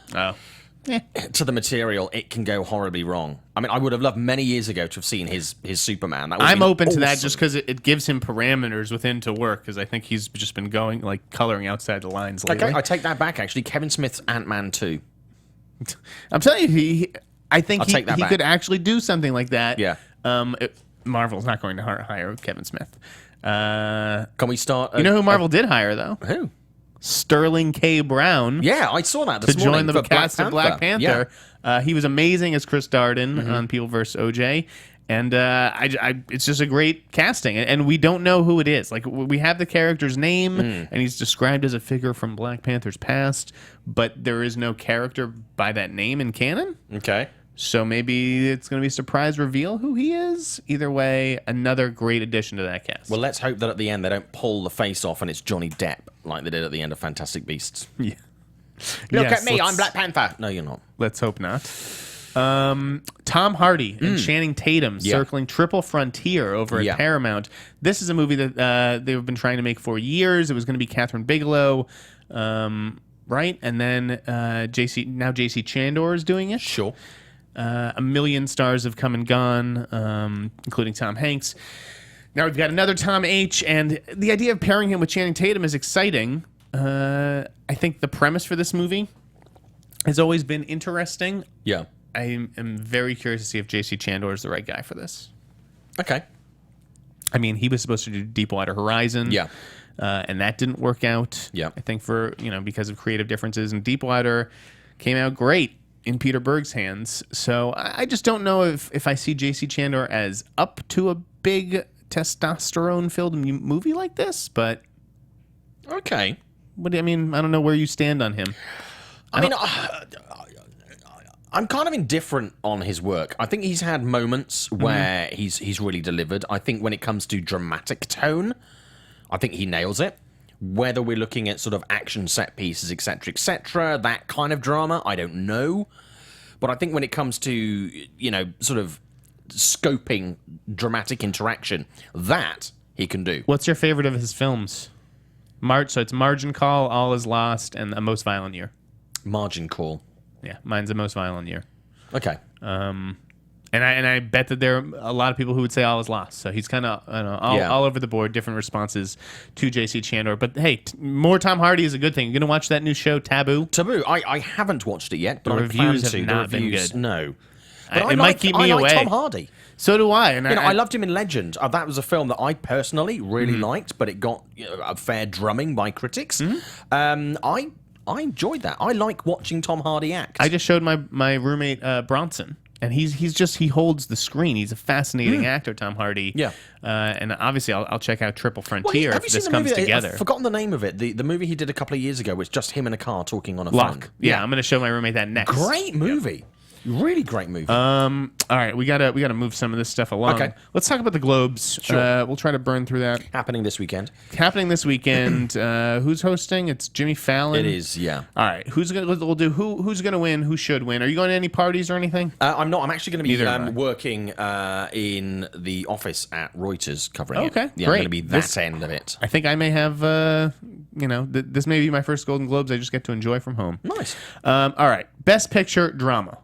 S3: to the material, it can go horribly wrong. I mean, I would have loved many years ago to have seen his Superman. That
S1: I'm open to that just because it gives him parameters within to work, because I think he's just been going coloring outside the lines lately.
S3: Okay, I take that back. Actually, Kevin Smith's Ant-Man 2.
S1: I'm telling you, I think he could actually do something like that.
S3: Yeah.
S1: Marvel's not going to hire Kevin Smith.
S3: Can we start?
S1: You know who Marvel did hire, though?
S3: Who?
S1: Sterling K. Brown.
S3: Yeah, I saw that this morning.
S1: To join the cast of Black Panther.
S3: Yeah.
S1: He was amazing as Chris Darden on People vs. OJ. And it's just a great casting. And we don't know who it is. We have the character's name, and he's described as a figure from Black Panther's past, but there is no character by that name in canon.
S3: Okay.
S1: So maybe it's going to be a surprise reveal who he is. Either way, another great addition to that cast.
S3: Well, let's hope that at the end they don't pull the face off and it's Johnny Depp like they did at the end of Fantastic Beasts.
S1: Yeah.
S3: Look at me, I'm Black Panther. No, you're not.
S1: Let's hope not. Tom Hardy and Channing Tatum circling Triple Frontier over at Paramount. This is a movie that they've been trying to make for years. It was going to be Catherine Bigelow, right? And then JC Chandor is doing it.
S3: Sure.
S1: A million stars have come and gone, including Tom Hanks. Now we've got another Tom H., and the idea of pairing him with Channing Tatum is exciting. I think the premise for this movie has always been interesting.
S3: Yeah.
S1: I am very curious to see if J.C. Chandor is the right guy for this.
S3: Okay.
S1: I mean, he was supposed to do Deepwater Horizon.
S3: Yeah.
S1: And that didn't work out.
S3: Yeah.
S1: I think because of creative differences. And Deepwater came out great in Peter Berg's hands. So I just don't know if I see J.C. Chandor as up to a big testosterone-filled movie like this, but...
S3: Okay.
S1: I don't know where you stand on him.
S3: I'm kind of indifferent on his work. I think he's had moments where he's really delivered. I think when it comes to dramatic tone, I think he nails it. Whether we're looking at sort of action set pieces, etc., that kind of drama, I don't know. But I think when it comes to, sort of scoping dramatic interaction, that he can do.
S1: What's your favorite of his films? So it's Margin Call, All Is Lost, and A Most Violent Year.
S3: Margin Call.
S1: Yeah, mine's A Most Violent Year.
S3: Okay.
S1: And I bet that there are a lot of people who would say All Is Lost. So he's kind of all over the board, different responses to J.C. Chandor. But hey, more Tom Hardy is a good thing. You're going to watch that new show, Taboo?
S3: Taboo. I haven't watched it yet, but
S1: the
S3: I plan
S1: reviews
S3: to.
S1: have not been good.
S3: No. But
S1: it might keep me away.
S3: I like Tom Hardy.
S1: So do I. And
S3: I loved him in Legend. That was a film that I personally really liked, but it got a fair drumming by critics. I enjoyed that. I like watching Tom Hardy act.
S1: I just showed my roommate Bronson. And he holds the screen. He's a fascinating actor, Tom Hardy.
S3: Yeah.
S1: And obviously, I'll check out Triple Frontier
S3: have you
S1: if this
S3: seen the
S1: comes
S3: movie?
S1: together.
S3: I've forgotten the name of it. The movie he did a couple of years ago, was just him in a car talking on a
S1: Lock.
S3: phone.
S1: Yeah, I'm going to show my roommate that next.
S3: Great movie. Really great movie.
S1: All right, we gotta move some of this stuff along.
S3: Okay.
S1: Let's talk about the Globes.
S3: Sure.
S1: We'll try to burn through that.
S3: Happening this weekend.
S1: Who's hosting? It's Jimmy Fallon.
S3: It is, yeah.
S1: All right, who's gonna win? Who should win? Are you going to any parties or anything?
S3: I'm not. I'm actually going to
S1: Neither
S3: be
S1: am I.
S3: working in the office at Reuters covering
S1: Okay,
S3: it. Yeah,
S1: great.
S3: I'm going to be that end of it.
S1: I think I may have. This may be my first Golden Globes I just get to enjoy from home.
S3: Nice.
S1: All right, Best Picture Drama.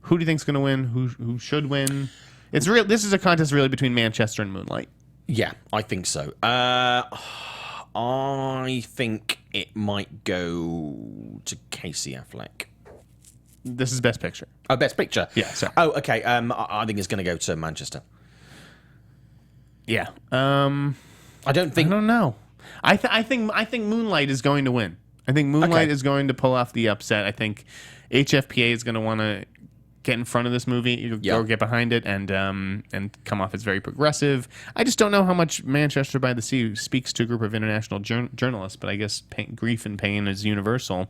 S1: Who do you think's going to win? Who should win? It's real. This is a contest really between Manchester and Moonlight.
S3: Yeah, I think so. I think it might go to Casey Affleck.
S1: This is Best Picture.
S3: Oh, Best Picture.
S1: Yeah, sorry.
S3: Oh, okay. I think it's going to go to Manchester.
S1: Yeah.
S3: I don't think.
S1: I don't know. I think Moonlight is going to win. I think Moonlight is going to pull off the upset. I think HFPA is going to want to get in front of this movie or get behind it and come off as very progressive. I just don't know how much Manchester by the Sea speaks to a group of international journalists, but I guess grief and pain is universal.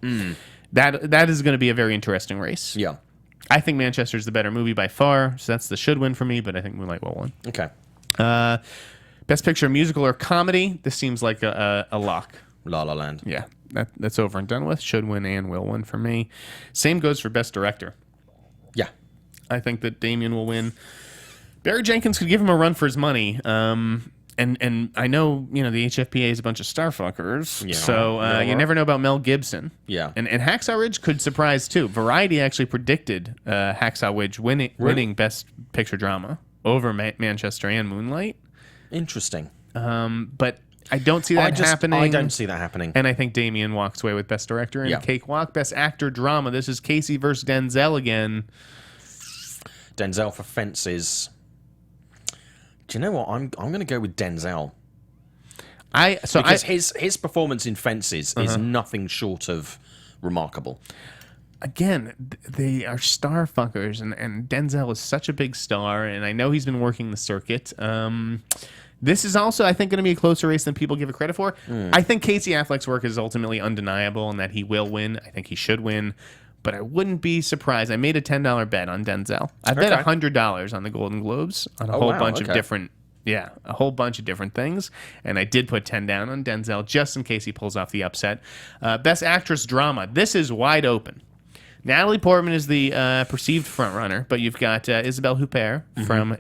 S1: That is going to be a very interesting race.
S3: Yeah.
S1: I think Manchester is the better movie by far, so that's the should win for me, but I think Moonlight will win.
S3: Okay.
S1: Best Picture, musical or comedy? This seems like a lock.
S3: La La Land.
S1: Yeah, that's over and done with. Should win and will win for me. Same goes for Best Director.
S3: Yeah.
S1: I think that Damien will win. Barry Jenkins could give him a run for his money. And I know, the HFPA is a bunch of starfuckers.
S3: Yeah,
S1: so you never know about Mel Gibson.
S3: Yeah.
S1: And Hacksaw Ridge could surprise too. Variety actually predicted Hacksaw Ridge winning Best Picture Drama over Manchester and Moonlight.
S3: Interesting.
S1: But I don't see that happening.
S3: I don't see that happening.
S1: And I think Damien walks away with Best Director and Cakewalk. Best Actor Drama. This is Casey versus Denzel again.
S3: Denzel for Fences. Do you know what? I'm going to go with Denzel. Because his performance in Fences is nothing short of remarkable.
S1: Again, they are star fuckers, and Denzel is such a big star, and I know he's been working the circuit. This is also, I think, going to be a closer race than people give it credit for. I think Casey Affleck's work is ultimately undeniable and that he will win. I think he should win, but I wouldn't be surprised. I made a $10 bet on Denzel. I bet $100 on the Golden Globes on a whole bunch of different... Yeah, a whole bunch of different things. And I did put 10 down on Denzel just in case he pulls off the upset. Best Actress Drama. This is wide open. Natalie Portman is the perceived frontrunner, but you've got Isabelle Huppert from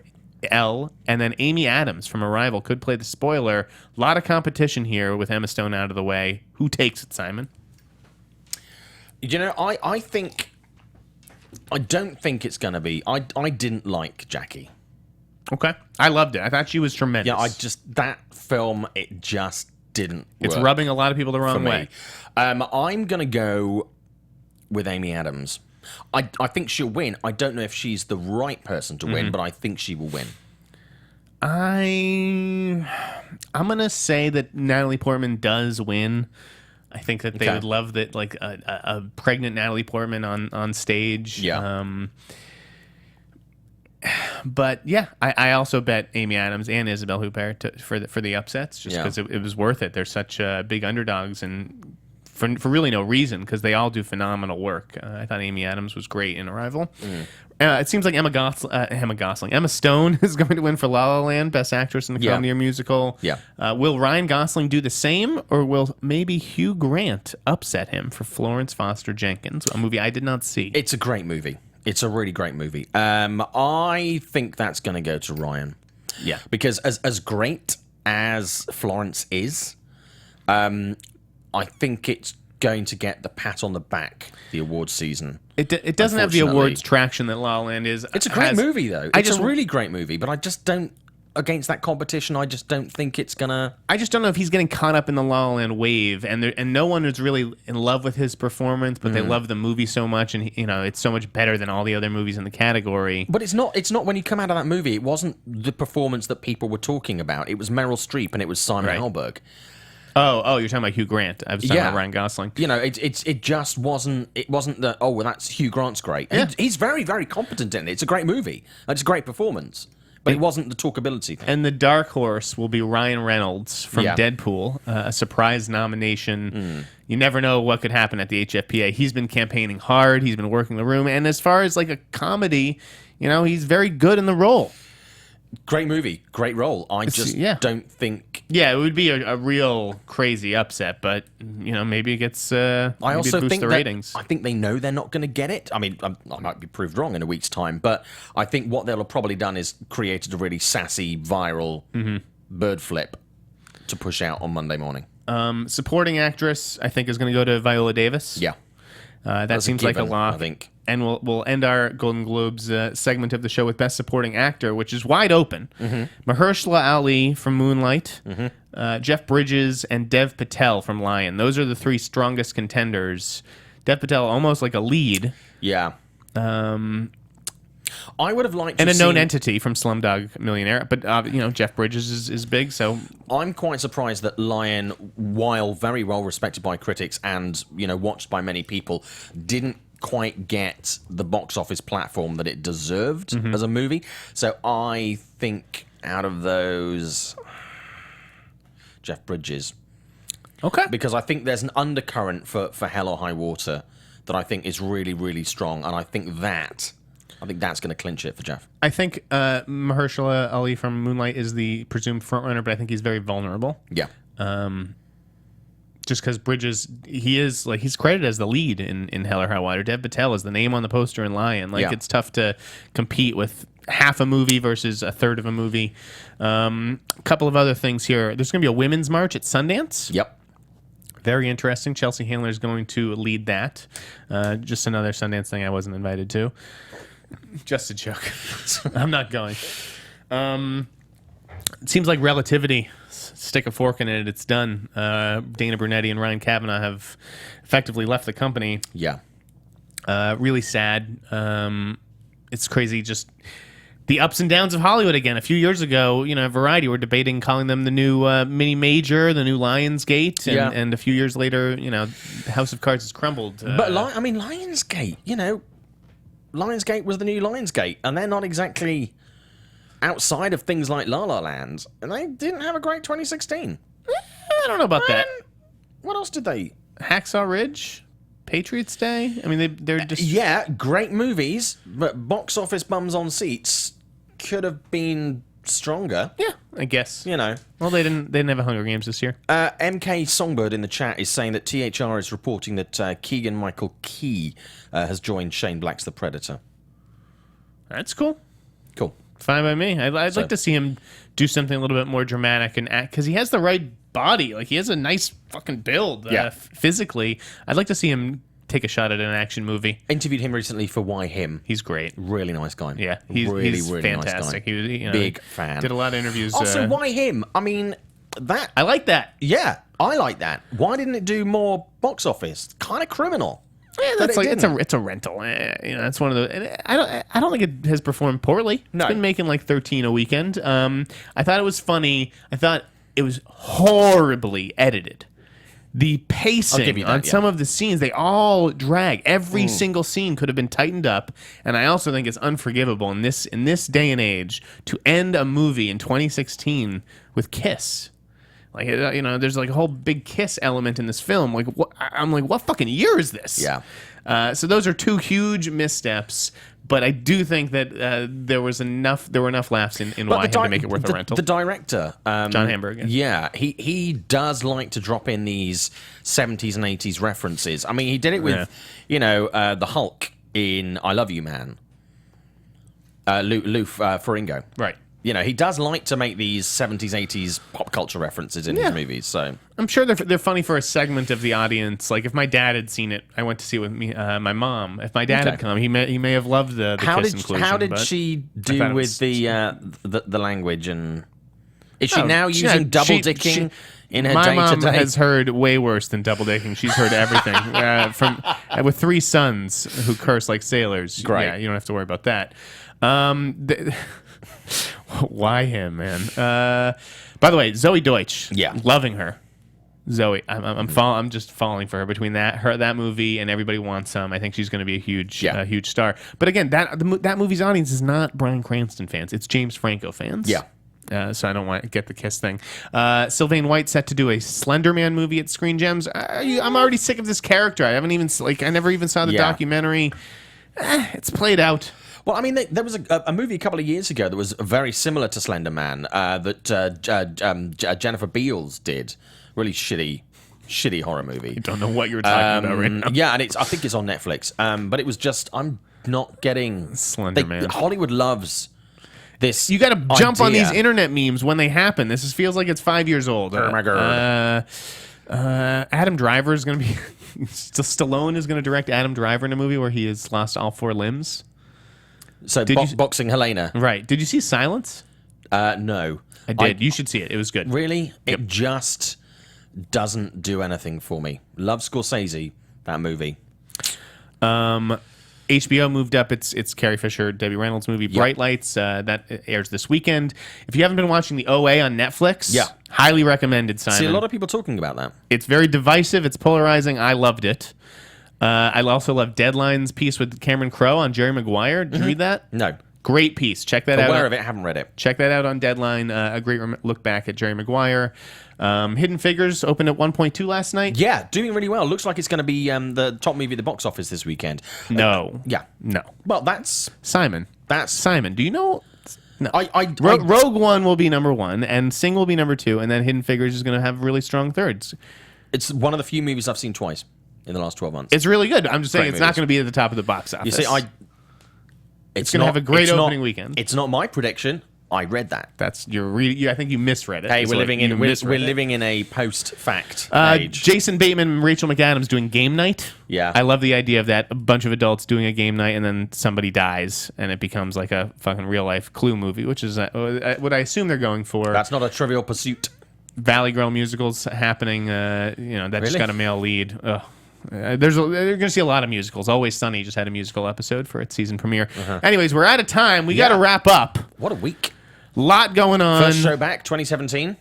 S1: Elle, and then Amy Adams from Arrival could play the spoiler. A lot of competition here with Emma Stone out of the way. Who takes it, Simon?
S3: I think... I don't think it's going to be... I didn't like Jackie.
S1: Okay. I loved it. I thought she was tremendous.
S3: Yeah, that film, it just didn't
S1: It's
S3: work
S1: rubbing a lot of people the wrong way.
S3: I'm going to go with Amy Adams. I think she'll win. I don't know if she's the right person to win, but I think she will win.
S1: I'm going to say that Natalie Portman does win. I think that they would love that, like a pregnant Natalie Portman on stage.
S3: Yeah.
S1: But yeah, I also bet Amy Adams and Isabelle Huppert for the upsets just because it was worth it. They're such big underdogs and for really no reason because they all do phenomenal work. I thought Amy Adams was great in Arrival. It seems like Emma Stone is going to win for La La Land, Best Actress in a Comedy or Musical.
S3: Yeah.
S1: Will Ryan Gosling do the same, or will maybe Hugh Grant upset him for Florence Foster Jenkins, a movie I did not see?
S3: It's a great movie. It's a really great movie. I think that's going to go to Ryan.
S1: Yeah.
S3: Because as great as Florence is, I think it's going to get the pat on the back the awards season.
S1: It doesn't have the awards traction that La La Land is.
S3: It's a great movie, though. It's a really great movie, but I just don't... Against that competition, I just don't think it's gonna...
S1: I just don't know if he's getting caught up in the La La Land wave, and no one is really in love with his performance, but they love the movie so much, and it's so much better than all the other movies in the category.
S3: But it's not when you come out of that movie, it wasn't the performance that people were talking about. It was Meryl Streep and it was Simon Helberg.
S1: Oh, you're talking about Hugh Grant. I was talking about Ryan Gosling.
S3: You know, it just wasn't. It wasn't that. Oh, well, that's Hugh Grant's great.
S1: Yeah.
S3: He's very, very competent in it. It's a great movie. It's a great performance. But it wasn't the talkability thing.
S1: And the dark horse will be Ryan Reynolds from Deadpool, a surprise nomination. You never know what could happen at the HFPA. He's been campaigning hard. He's been working the room. And as far as like a comedy, you know, he's very good in the role.
S3: Great movie, great role. I just don't think.
S1: Yeah, it would be a real crazy upset, but you know, maybe it gets. I
S3: also
S1: boost
S3: think
S1: the ratings.
S3: I think they know they're not going to get it. I mean, I might be proved wrong in a week's time, but I think what they'll have probably done is created a really sassy, viral bird flip to push out on Monday morning.
S1: Supporting actress, I think, is going to go to Viola Davis.
S3: Yeah,
S1: that seems like a lock.
S3: I think.
S1: And we'll end our Golden Globes segment of the show with Best Supporting Actor, which is wide open. Mahershala Ali from Moonlight, Jeff Bridges, and Dev Patel from Lion. Those are the three strongest contenders. Dev Patel almost like a lead.
S3: Yeah. I would have liked to
S1: and a known
S3: seen...
S1: entity from Slumdog Millionaire, but you know, Jeff Bridges is big, so
S3: I'm quite surprised that Lion, while very well respected by critics and you know watched by many people, didn't quite get the box office platform that it deserved as a movie. So I think out of those, Jeff Bridges.
S1: okay.
S3: Because I think there's an undercurrent for Hell or High Water that I think is really, really strong, and I think that's going to clinch it for Jeff.
S1: I think Mahershala Ali from Moonlight is the presumed frontrunner, but I think he's very vulnerable.
S3: Yeah.
S1: Just because Bridges, he's credited as the lead in Hell or High Water. Dev Patel is the name on the poster in Lion. It's tough to compete with half a movie versus a third of a movie. A couple of other things here. There's going to be a women's march at Sundance.
S3: Yep.
S1: Very interesting. Chelsea Handler is going to lead that. Just another Sundance thing I wasn't invited to. Just a joke. I'm not going. It seems like Relativity. Stick a fork in it. It's done. Dana Brunetti and Ryan Kavanaugh have effectively left the company.
S3: Yeah.
S1: Really sad. It's crazy. Just the ups and downs of Hollywood again. A few years ago, you know, Variety were debating calling them the new mini major, the new Lionsgate, and a few years later, you know, House of Cards has crumbled.
S3: But Lionsgate, you know, Lionsgate was the new Lionsgate, and they're not exactly outside of things like La La Land, and they didn't have a great 2016.
S1: I don't know about that.
S3: What else did they?
S1: Hacksaw Ridge, Patriots Day. I mean, they're just
S3: great movies, but box office bums on seats could have been stronger.
S1: Yeah, I guess.
S3: You know.
S1: Well, they didn't have a Hunger Games this year.
S3: MK Songbird in the chat is saying that THR is reporting that Keegan-Michael Key has joined Shane Black's The Predator.
S1: That's cool.
S3: Cool.
S1: Fine by me. I'd like to see him do something a little bit more dramatic and act, because he has the right body. Like, he has a nice fucking build physically. I'd like to see him take a shot at an action movie.
S3: Interviewed him recently for Why Him.
S1: He's great.
S3: Really nice guy.
S1: Yeah, he's really fantastic.
S3: Nice guy.
S1: He was,
S3: big fan.
S1: Did a lot of interviews.
S3: Also, Why Him? I mean, that...
S1: I like that.
S3: Yeah, I like that. Why didn't it do more box office? Kind of criminal.
S1: Yeah, that's like it's a rental. You know, that's one of the. I don't think it has performed poorly.
S3: No.
S1: It's been making like 13 a weekend. I thought it was funny. I thought it was horribly edited. The pacing on some of the scenes, they all drag. Every single scene could have been tightened up, and I also think it's unforgivable in this day and age to end a movie in 2016 with Kiss. Like, you know, there's like a whole big kiss element in this film. Like, I'm like, what fucking year is this?
S3: Yeah.
S1: So those are two huge missteps. But I do think that there were enough laughs in Why Him to make it worth a rental.
S3: The director,
S1: John Hamburg.
S3: Yeah, he does like to drop in these 70s and 80s references. I mean, he did it with, you know, the Hulk in I Love You, Man. Lou Ferrigno.
S1: Right.
S3: You know, he does like to make these 70s, 80s pop culture references in his movies. So
S1: I'm sure they're funny for a segment of the audience. Like, if my dad had seen it, I went to see it with me, my mom. If my dad had come, he may have loved the kiss inclusion.
S3: How did she do with the language? And is she now using double dicking in her day-to-day?
S1: My mom has heard way worse than double dicking. She's heard everything with 3 sons who curse like sailors.
S3: Great.
S1: Yeah, you don't have to worry about that. Why him, man? By the way, Zoe Deutsch.
S3: Yeah.
S1: Loving her. Zoe, I'm just falling for her between that movie and Everybody Wants Some. I think she's going to be a huge star. But again, that movie's audience is not Bryan Cranston fans; it's James Franco fans.
S3: Yeah.
S1: So I don't want to get the kiss thing. Sylvain White set to do a Slender Man movie at Screen Gems. I'm already sick of this character. I never even saw the documentary. It's played out.
S3: Well, I mean, there was a movie a couple of years ago that was very similar to Slender Man that Jennifer Beals did. Really shitty horror movie.
S1: I don't know what you're talking about right now.
S3: Yeah, and I think it's on Netflix. But it was just, I'm not getting...
S1: Slender Man.
S3: Hollywood loves this.
S1: You got to jump on these internet memes when they happen. This feels like it's 5 years old.
S3: Oh my God.
S1: Adam Driver is going to be... Stallone is going to direct Adam Driver in a movie where he has lost all 4 limbs.
S3: So boxing Helena.
S1: Right. Did you see Silence?
S3: No.
S1: I did. You should see it. It was good.
S3: Really? Yep. It just doesn't do anything for me. Love Scorsese, that movie.
S1: HBO moved up its Carrie Fisher, Debbie Reynolds movie, Bright Lights. That airs this weekend. If you haven't been watching The OA on Netflix, highly recommended, Simon.
S3: See a lot of people talking about that.
S1: It's very divisive. It's polarizing. I loved it. I also love Deadline's piece with Cameron Crowe on Jerry Maguire. Did you read that?
S3: No.
S1: Great piece. Check that out.
S3: Aware of it, haven't read it.
S1: Check that out on Deadline. A great look back at Jerry Maguire. Hidden Figures opened at 1.2 last night.
S3: Yeah, doing really well. Looks like it's going to be the top movie at the box office this weekend.
S1: No.
S3: No. Well, that's...
S1: Simon. Do you know... No.
S3: Rogue
S1: One will be number 1, and Sing will be number 2, and then Hidden Figures is going to have really strong thirds.
S3: It's one of the few movies I've seen twice in the last 12 months.
S1: It's really good. I'm just saying it's not going to be at the top of the box office.
S3: You see,
S1: it's going to have a great opening weekend.
S3: It's not my prediction. I read that.
S1: That's I think you misread it.
S3: Hey, we're living in a post-fact age.
S1: Jason Bateman and Rachel McAdams doing game night.
S3: Yeah,
S1: I love the idea of that. A bunch of adults doing a game night, and then somebody dies, and it becomes like a fucking real life Clue movie, which is what I assume they're going for.
S3: That's not a Trivial Pursuit.
S1: Valley Girl musicals happening. That just got a male lead. Ugh. You're going to see a lot of musicals. Always Sunny just had a musical episode for its season premiere. Anyways, we're out of time. We got to wrap up.
S3: What a week.
S1: Lot going on.
S3: First show back, 2017.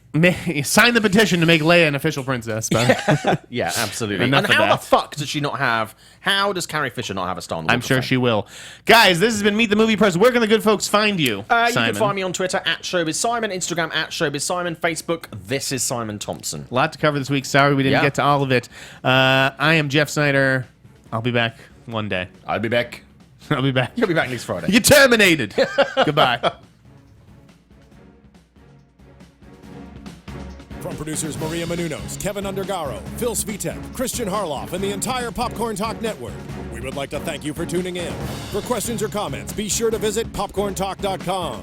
S1: Sign the petition to make Leia an official princess.
S3: Yeah, absolutely. And how the fuck does she not have... How does Carrie Fisher not have a star on the Walk of Fame?
S1: I'm sure she will. Guys, this has been Meet the Movie Press. Where can the good folks find you,
S3: You can find me on Twitter, @ShowbizSimon, Instagram, @ShowbizSimon, Facebook, This is Simon Thompson.
S1: A lot to cover this week. Sorry we didn't get to all of it. I am Jeff Sneider. I'll be back one day.
S3: I'll be back.
S1: I'll be back.
S3: You'll be back next Friday.
S1: You're terminated. Goodbye.
S2: From producers Maria Menounos, Kevin Undergaro, Phil Svitek, Christian Harloff, and the entire Popcorn Talk Network, we would like to thank you for tuning in. For questions or comments, be sure to visit popcorntalk.com.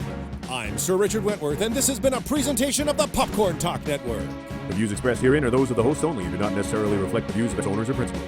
S2: I'm Sir Richard Wentworth, and this has been a presentation of the Popcorn Talk Network.
S4: The views expressed herein are those of the hosts only and do not necessarily reflect the views of its owners or principals.